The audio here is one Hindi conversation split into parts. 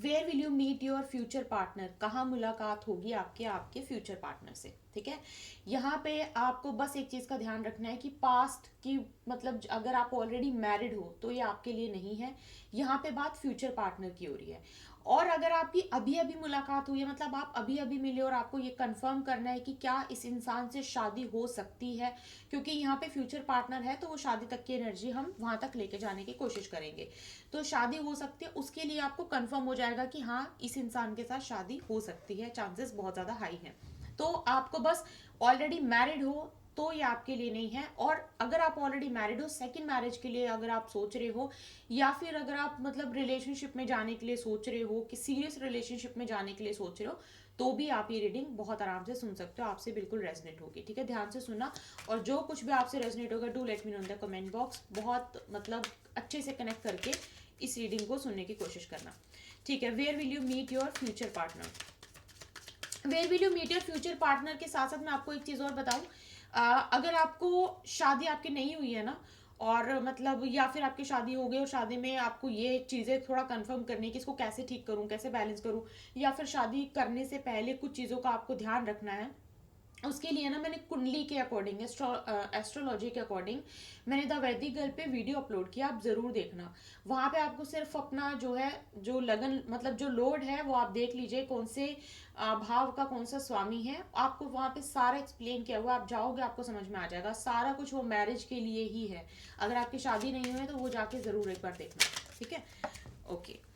Where will you meet your future partner, कहाँ मुलाकात होगी आपके आपके फ्यूचर पार्टनर से। ठीक है, यहाँ पे आपको बस एक चीज का ध्यान रखना है कि पास्ट की मतलब अगर आप ऑलरेडी मैरिड हो तो ये आपके लिए नहीं है। यहाँ पे बात फ्यूचर पार्टनर की हो रही है। और अगर आपकी अभी अभी मुलाकात हुई है, मतलब आप अभी अभी मिले और आपको ये कंफर्म करना है कि क्या इस इंसान से शादी हो सकती है, क्योंकि यहाँ पे फ्यूचर पार्टनर है तो वो शादी तक की एनर्जी हम वहां तक लेके जाने की कोशिश करेंगे। तो शादी हो सकती है, उसके लिए आपको कंफर्म हो जाएगा कि हाँ इस इंसान के साथ शादी हो सकती है, चांसेस बहुत ज्यादा हाई हैं। तो आपको बस ऑलरेडी मैरिड हो तो ये आपके लिए नहीं है। और अगर आप ऑलरेडी मैरिड हो, सेकंड मैरिज के लिए अगर आप सोच रहे हो, या फिर अगर आप मतलब रिलेशनशिप में जाने के लिए सोच रहे हो, कि सीरियस रिलेशनशिप में जाने के लिए सोच रहे हो, तो भी आप ये रीडिंग बहुत आराम से सुन सकते हो, आपसे बिल्कुल रेजनेट होगी। ठीक है, ध्यान से सुनना, और जो कुछ भी आपसे रेजनेट होगा do let me know in the comment box. बहुत मतलब अच्छे से कनेक्ट करके इस रीडिंग को सुनने की कोशिश करना। ठीक है, where will you meet your future partner. Where will you meet your future partner के साथ साथ मैं आपको एक चीज और बताऊं, अगर आपको शादी आपकी नहीं हुई है ना, और मतलब या फिर आपकी शादी हो गई और शादी में आपको ये चीज़ें थोड़ा कंफर्म करनी है कि इसको कैसे ठीक करूं, कैसे बैलेंस करूं, या फिर शादी करने से पहले कुछ चीज़ों का आपको ध्यान रखना है, उसके लिए ना मैंने कुंडली के अकॉर्डिंग, एस्ट्रोलॉजी के अकॉर्डिंग मैंने द वैदिक गर्ल पे वीडियो अपलोड किया, आप जरूर देखना। वहां पे आपको सिर्फ अपना जो है, जो लगन मतलब जो लोड है वो आप देख लीजिए, कौन से भाव का कौन सा स्वामी है, आपको वहां पे सारा एक्सप्लेन किया हुआ, आप जाओगे आपको समझ में आ जाएगा सारा कुछ, वो मैरिज के लिए ही है। अगर आपकी शादी नहीं हुई है तो वो जाके जरूर एक बार देखना। ठीक है, ओके।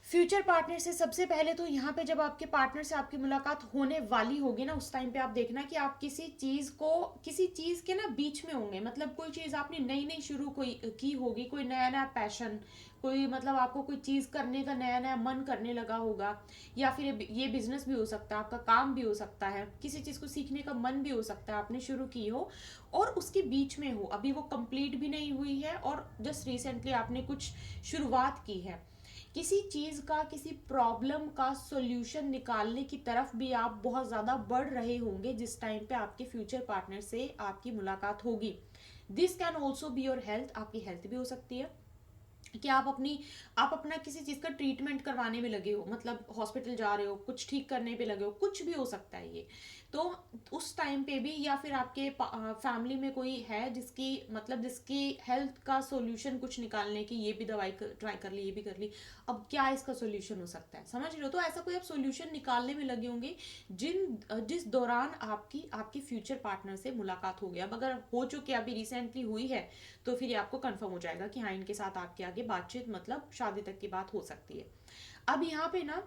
फ्यूचर पार्टनर से सबसे पहले तो यहाँ पे जब आपके पार्टनर से आपकी मुलाकात होने वाली होगी ना, उस टाइम पे आप देखना कि आप किसी चीज को, किसी चीज के ना बीच में होंगे, मतलब कोई चीज आपने नई नई शुरू कोई की होगी, कोई नया नया पैशन, कोई मतलब आपको कोई चीज करने का नया नया मन करने लगा होगा, या फिर ये बिजनेस भी हो सकता है, आपका काम भी हो सकता है, किसी चीज को सीखने का मन भी हो सकता है, आपने शुरू की हो और उसके बीच में हो, अभी वो कंप्लीट भी नहीं हुई है और जस्ट रिसेंटली आपने कुछ शुरुआत की है। किसी चीज का, किसी प्रॉब्लम का सॉल्यूशन निकालने की तरफ भी आप बहुत ज्यादा बढ़ रहे होंगे जिस टाइम पे आपके फ्यूचर पार्टनर से आपकी मुलाकात होगी। This can also be your health, आपकी हेल्थ भी हो सकती है कि आप अपना किसी चीज का ट्रीटमेंट करवाने में लगे हो, मतलब हॉस्पिटल जा रहे हो, कुछ ठीक करने पे लगे हो, कुछ भी हो सकता है ये। तो उस टाइम पे भी, या फिर आपके फैमिली में कोई है जिसकी मतलब जिसकी हेल्थ का सॉल्यूशन कुछ निकालने की, ये भी दवाई ट्राई कर ली, ये भी कर ली, अब क्या इसका सॉल्यूशन हो सकता है, समझ रहे हो? तो ऐसा कोई आप सॉल्यूशन निकालने में लगे होंगे जिस दौरान आपकी आपकी फ्यूचर पार्टनर से मुलाकात हो गई। अब अगर हो चुकी है, अभी रिसेंटली हुई है, तो फिर ये आपको कंफर्म हो जाएगा कि हाँ इनके साथ आपके आगे बातचीत मतलब शादी तक की बात हो सकती है। अब यहाँ पे ना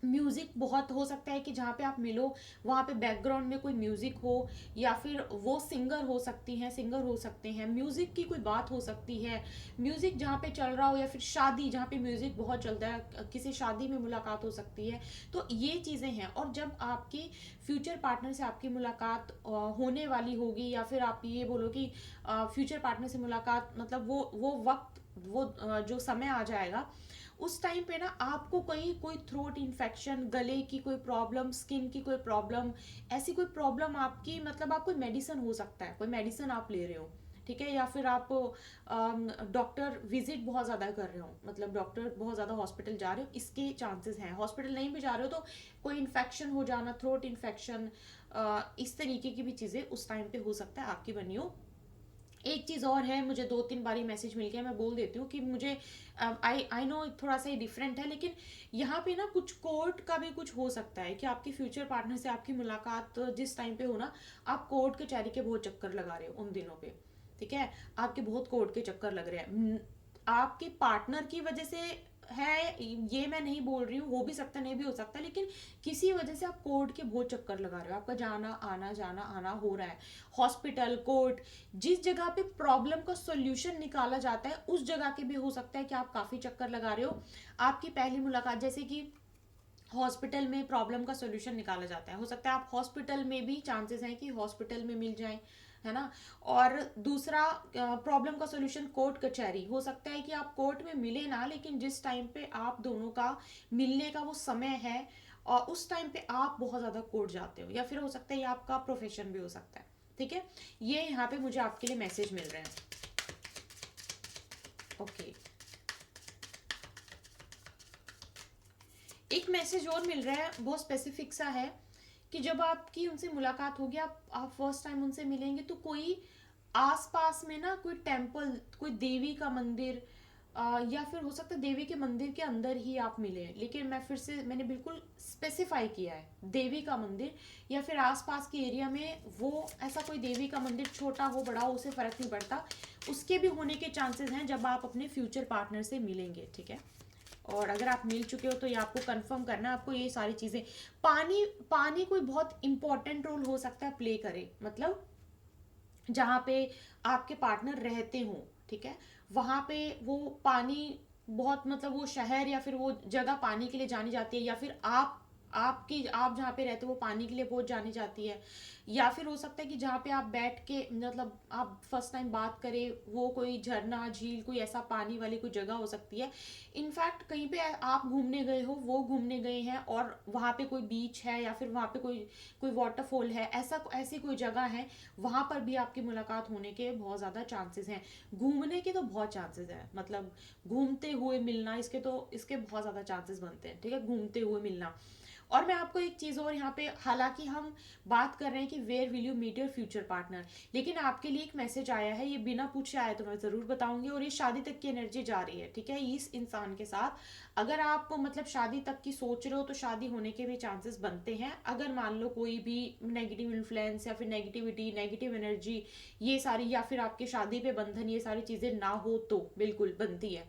म्यूजिक बहुत हो सकता है कि जहाँ पे आप मिलो वहाँ पे बैकग्राउंड में कोई म्यूजिक हो, या फिर वो सिंगर हो सकती हैं, सिंगर हो सकते हैं, म्यूजिक की कोई बात हो सकती है, म्यूजिक जहाँ पे चल रहा हो, या फिर शादी जहाँ पे म्यूजिक बहुत चलता है, किसी शादी में मुलाकात हो सकती है। तो ये चीजें हैं। और जब आपकी फ्यूचर पार्टनर से आपकी मुलाकात होने वाली होगी, या फिर आप ये बोलो कि फ्यूचर पार्टनर से मुलाकात मतलब वो वक्त, वो जो समय आ जाएगा, उस टाइम पे ना आपको कहीं कोई थ्रोट इन्फेक्शन, गले की कोई प्रॉब्लम, स्किन की कोई प्रॉब्लम, ऐसी कोई प्रॉब्लम आपकी, मतलब आप कोई मेडिसिन हो सकता है, कोई मेडिसिन आप ले रहे हो, ठीक है, या फिर आप डॉक्टर विजिट बहुत ज़्यादा कर रहे हो, मतलब डॉक्टर बहुत ज़्यादा हॉस्पिटल जा रहे हो, इसके चांसेस हैं। हॉस्पिटल नहीं भी जा रहे हो तो कोई इन्फेक्शन हो जाना, थ्रोट इन्फेक्शन, इस तरीके की भी चीज़ें उस टाइम पे हो सकता है आपकी बनी हो। एक चीज और है, मुझे 2-3 बारी मैसेज मिल गया, मैं बोल देती हूँ कि मुझे आई आई नो थोड़ा सा ही डिफरेंट है, लेकिन यहाँ पे ना कुछ कोर्ट का भी कुछ हो सकता है कि आपके फ्यूचर पार्टनर से आपकी मुलाकात जिस टाइम पे हो ना, आप कोर्ट कचहरी के बहुत चक्कर लगा रहे हो उन दिनों पे। ठीक है, आपके बहुत कोर्ट के चक्कर लग रहे हैं, आपके पार्टनर की वजह से है, ये मैं नहीं बोल रही हूँ, हो भी सकता नहीं भी हो सकता, लेकिन किसी वजह से आप कोर्ट के बहुत चक्कर लगा रहे हो, आपका जाना आना हो रहा है, हॉस्पिटल, कोर्ट, जिस जगह पे प्रॉब्लम का सॉल्यूशन निकाला जाता है उस जगह के भी हो सकता है कि आप काफी चक्कर लगा रहे हो। आपकी पहली मुलाकात, जैसे कि हॉस्पिटल में प्रॉब्लम का सॉल्यूशन निकाला जाता है, हो सकता है आप हॉस्पिटल में भी, चांसेस हैं कि हॉस्पिटल में मिल जाए, है ना। और दूसरा प्रॉब्लम का सॉल्यूशन कोर्ट कचहरी, हो सकता है कि आप कोर्ट में मिले ना, लेकिन जिस टाइम पे आप दोनों का मिलने का वो समय है, और उस टाइम पे आप बहुत ज्यादा कोर्ट जाते हो, या फिर हो सकता है ये आपका प्रोफेशन भी हो सकता है। ठीक है, ये यहाँ पे मुझे आपके लिए मैसेज मिल रहे हैं। ओके, एक मैसेज और मिल रहा है, बहुत स्पेसिफिक सा है, कि जब आपकी उनसे मुलाकात होगी, आप फर्स्ट टाइम उनसे मिलेंगे, तो कोई आसपास में ना कोई टेम्पल, कोई देवी का मंदिर, या फिर हो सकता है देवी के मंदिर के अंदर ही आप मिले, लेकिन मैंने बिल्कुल स्पेसिफाई किया है देवी का मंदिर, या फिर आसपास के एरिया में वो ऐसा कोई देवी का मंदिर, छोटा हो बड़ा हो उसे फर्क नहीं पड़ता, उसके भी होने के चांसेस हैं जब आप अपने फ्यूचर पार्टनर से मिलेंगे, ठीक है। और अगर आप मिल चुके हो तो ये आपको कंफर्म करना है, आपको ये सारी चीजें, पानी पानी कोई बहुत इंपॉर्टेंट रोल हो सकता है प्ले करे, मतलब जहाँ पे आपके पार्टनर रहते हो, ठीक है, वहां पे वो पानी बहुत, मतलब वो शहर या फिर वो जगह पानी के लिए जानी जाती है, या फिर आप जहाँ पे रहते हो वो पानी के लिए बहुत जानी जाती है, या फिर हो सकता है कि जहाँ पे आप बैठ के, मतलब आप फर्स्ट टाइम बात करें, वो कोई झरना झील कोई ऐसा पानी वाली कोई जगह हो सकती है। इनफैक्ट कहीं पे आप घूमने गए हो, वो घूमने गए हैं, और वहाँ पे कोई बीच है, या फिर वहाँ पे कोई कोई वाटरफॉल है, ऐसी कोई जगह है, वहां पर भी आपकी मुलाकात होने के बहुत ज़्यादा चांसेस हैं। घूमने के तो बहुत चांसेस हैं, मतलब घूमते हुए मिलना, इसके बहुत ज़्यादा चांसेस बनते हैं, ठीक है, घूमते हुए मिलना। और मैं आपको एक चीज़ और यहाँ पे, हालांकि हम बात कर रहे हैं कि where will you meet your future partner, लेकिन आपके लिए एक मैसेज आया है, ये बिना पूछे आया तो मैं ज़रूर बताऊंगी, और ये शादी तक की एनर्जी जा रही है, ठीक है, इस इंसान के साथ। अगर आप मतलब शादी तक की सोच रहे हो तो शादी होने के भी चांसेस बनते हैं, अगर मान लो कोई भी नेगेटिव इन्फ्लुएंस या फिर नेगेटिविटी, नेगेटिव एनर्जी, ये सारी, या फिर आपके शादी पे बंधन, ये सारी चीज़ें ना हो तो बिल्कुल बनती है।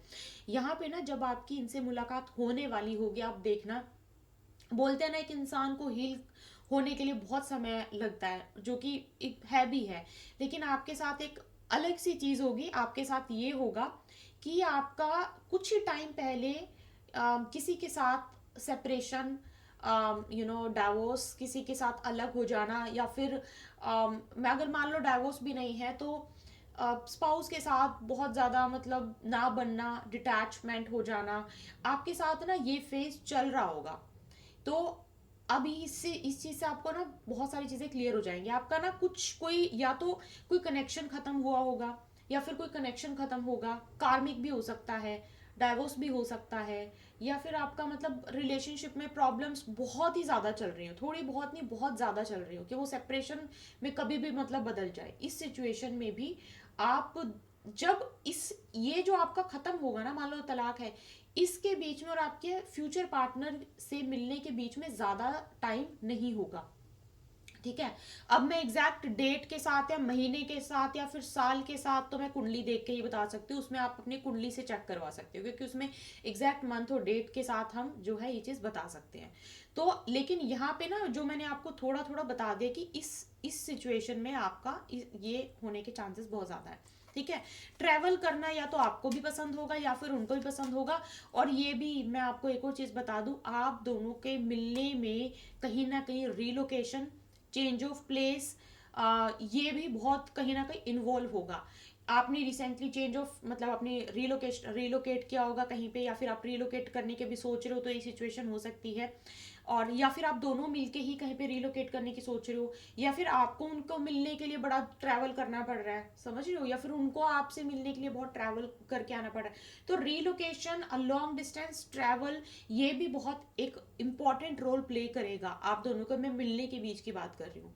यहाँ पे ना जब आपकी इनसे मुलाकात होने वाली होगी, आप देखना, बोलते हैं ना एक इंसान को हील होने के लिए बहुत समय लगता है, जो कि एक है भी है, लेकिन आपके साथ एक अलग सी चीज होगी, आपके साथ ये होगा कि आपका कुछ ही टाइम पहले किसी के साथ सेपरेशन, डाइवोर्स, किसी के साथ अलग हो जाना, या फिर मैं अगर मान लो डाइवोर्स भी नहीं है तो स्पाउस के साथ बहुत ज़्यादा मतलब ना बनना, डिटैचमेंट हो जाना, आपके साथ ना ये फेज चल रहा होगा। तो अभी इससे इस चीज से आपको ना बहुत सारी चीजें क्लियर हो जाएंगी, आपका ना कुछ कोई, या तो कोई कनेक्शन खत्म हुआ होगा, या फिर कोई कनेक्शन खत्म होगा, कार्मिक भी हो सकता है, डाइवोर्स भी हो सकता है, या फिर आपका मतलब रिलेशनशिप में प्रॉब्लम्स बहुत ही ज्यादा चल रही हो, थोड़ी बहुत नहीं बहुत ज्यादा चल रही हो, कि वो सेपरेशन में कभी भी मतलब बदल जाए, इस सिचुएशन में भी आप, जब इस ये जो आपका खत्म होगा ना, मान लो तलाक है, इसके बीच में और आपके फ्यूचर पार्टनर से मिलने के बीच में ज्यादा टाइम नहीं होगा, ठीक है। अब मैं एग्जैक्ट डेट के साथ या महीने के साथ या फिर साल के साथ तो मैं कुंडली देख के ही बता सकती हूँ, उसमें आप अपनी कुंडली से चेक करवा सकते हो, क्योंकि उसमें एग्जैक्ट मंथ और डेट के साथ हम जो है ये चीज बता सकते हैं। तो लेकिन यहाँ पे ना जो मैंने आपको थोड़ा थोड़ा बता दिया कि इस सिचुएशन में आपका ये होने के चांसेस बहुत ज्यादा है, ठीक है। ट्रैवल करना या तो आपको भी पसंद होगा या फिर उनको भी पसंद होगा, और ये भी मैं आपको एक और चीज बता दूं, आप दोनों के मिलने में कहीं ना कहीं रीलोकेशन, चेंज ऑफ प्लेस, ये भी बहुत कहीं ना कहीं इन्वॉल्व होगा। आपने रिसेंटली चेंज ऑफ मतलब अपनी रिलोकेट किया होगा कहीं पे, या फिर आप रिलोकेट करने के भी सोच रहे हो तो ये सिचुएशन हो सकती है, और या फिर आप दोनों मिलके ही कहीं पे रिलोकेट करने की सोच रहे हो, या फिर आपको उनको मिलने के लिए बड़ा ट्रैवल करना पड़ रहा है, समझ रहे हो, या फिर उनको आपसे मिलने के लिए बहुत ट्रैवल करके आना पड़ रहा है, तो relocation, a long distance travel, ये भी बहुत एक इंपॉर्टेंट रोल प्ले करेगा आप दोनों को, मैं मिलने के बीच की बात कर रही हूँ।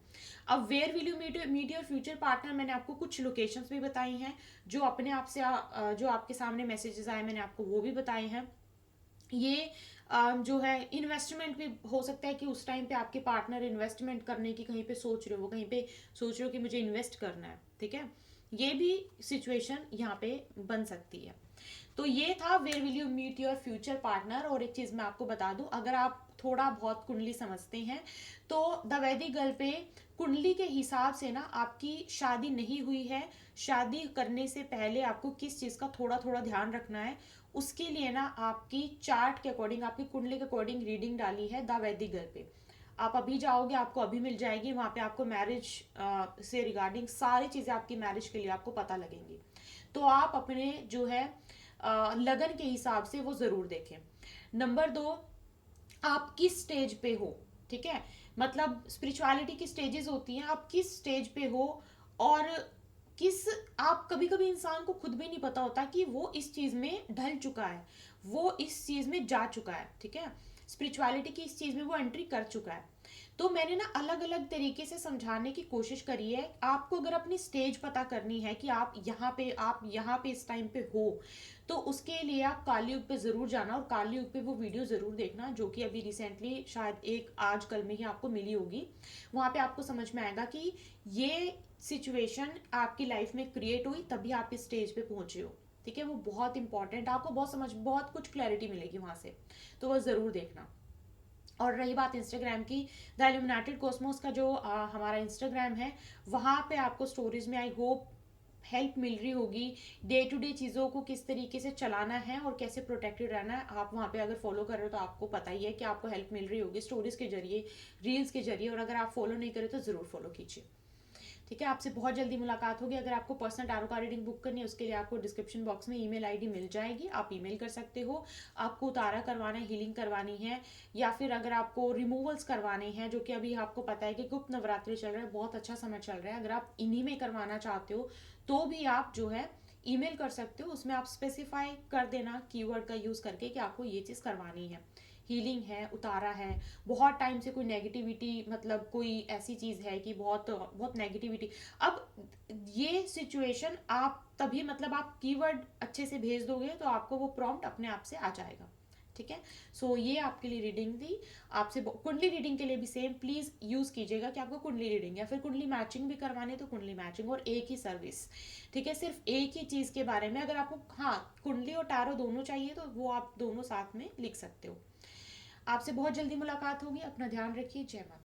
अब where will you meet your future partner, मैंने आपको कुछ लोकेशंस भी बताई हैं, जो अपने आप से जो आपके सामने मैसेजेस आए मैंने आपको वो भी बताए हैं। ये जो है इन्वेस्टमेंट भी हो सकता है कि उस टाइम पे आपके पार्टनर इन्वेस्टमेंट करने की कहीं पे सोच रहे हो, कहीं पे सोच रहे हो कि मुझे इन्वेस्ट करना है, ठीक है, ये भी सिचुएशन यहाँ पे बन सकती है। तो ये था where will you meet your future partner. और एक चीज मैं आपको बता दूं, अगर आप थोड़ा बहुत कुंडली समझते हैं तो द वैदिक गर्ल पे कुंडली के हिसाब से ना आपकी शादी नहीं हुई है, शादी करने से पहले आपको किस चीज का थोड़ा थोड़ा ध्यान रखना है, उसके लिए ना आपकी चार्ट के अकॉर्डिंग, आपकी कुंडली के अकॉर्डिंग रीडिंग डाली है द वैदिक गर्ल पे। आप अभी जाओगे, आपको अभी मिल जाएगी, वहां पे आपको मैरिज से रिगार्डिंग सारी चीजें आपकी मैरिज के लिए आपको पता लगेंगी। तो आप अपने जो है लगन के हिसाब से वो जरूर देखें। नंबर 2, आप किस स्टेज पे हो, ठीक है, मतलब स्पिरिचुअलिटी की स्टेजेस होती हैं, आप किस स्टेज पे हो, और किस, आप कभी कभी इंसान को खुद भी नहीं पता होता कि वो इस चीज में ढल चुका है, वो इस चीज में जा चुका है, ठीक है। स्पिरिचुअलिटी की इस चीज़ में वो एंट्री कर चुका है। तो मैंने ना अलग अलग तरीके से समझाने की कोशिश करी है। आपको अगर अपनी स्टेज पता करनी है कि आप यहाँ पे इस टाइम पे हो, तो उसके लिए आप कालयुग पे ज़रूर जाना और कालयुग पे वो वीडियो ज़रूर देखना, जो कि अभी रिसेंटली शायद एक आज कल में ही आपको मिली होगी। वहाँ पे आपको समझ में आएगा कि ये सिचुएशन आपकी लाइफ में क्रिएट हुई तभी आप इस स्टेज पे पहुंचे हो। ठीक है, वो बहुत इंपॉर्टेंट, आपको बहुत कुछ क्लैरिटी मिलेगी वहां से, तो वो ज़रूर देखना। और रही बात इंस्टाग्राम की, द इल्यूमिनेटेड कॉस्मोस का जो हमारा इंस्टाग्राम है, वहाँ पे आपको स्टोरीज में आई होप हेल्प मिल रही होगी। डे टू डे चीज़ों को किस तरीके से चलाना है और कैसे प्रोटेक्टेड रहना है, आप वहाँ पे अगर फॉलो कर रहे हो तो आपको पता ही है कि आपको हेल्प मिल रही होगी स्टोरीज के जरिए, रील्स के जरिए। और अगर आप फॉलो नहीं करें तो ज़रूर फॉलो कीजिए। ठीक है, आपसे बहुत जल्दी मुलाकात होगी। अगर आपको पर्सनल टैरो का रीडिंग बुक करनी है, उसके लिए आपको डिस्क्रिप्शन बॉक्स में ईमेल आईडी मिल जाएगी, आप ईमेल कर सकते हो। आपको उतारा करवाना है, हीलिंग करवानी है, या फिर अगर आपको रिमूवल्स करवाने हैं, जो कि अभी आपको पता है कि गुप्त नवरात्रि चल रहा है, बहुत अच्छा समय चल रहा है, अगर आप इन्हीं में करवाना चाहते हो तो भी आप जो है ईमेल कर सकते हो। उसमें आप स्पेसिफाई कर देना कीवर्ड का यूज़ करके कि आपको ये चीज़ करवानी है। हीलिंग है, उतारा है, बहुत टाइम से कोई नेगेटिविटी, मतलब कोई ऐसी चीज़ है कि बहुत बहुत नेगेटिविटी। अब ये सिचुएशन आप तभी, मतलब आप कीवर्ड अच्छे से भेज दोगे तो आपको वो प्रॉम्प्ट अपने आप से आ जाएगा। ठीक है, सो ये आपके लिए रीडिंग थी। आपसे कुंडली रीडिंग के लिए भी सेम प्लीज यूज कीजिएगा कि आपको कुंडली रीडिंग या फिर कुंडली मैचिंग भी करवाने तो कुंडली मैचिंग, और एक ही सर्विस। ठीक है, सिर्फ एक ही चीज के बारे में, अगर आपको हाँ कुंडली और टैरो दोनों चाहिए तो वो आप दोनों साथ में लिख सकते हो। आपसे बहुत जल्दी मुलाकात होगी, अपना ध्यान रखिए, जय माता।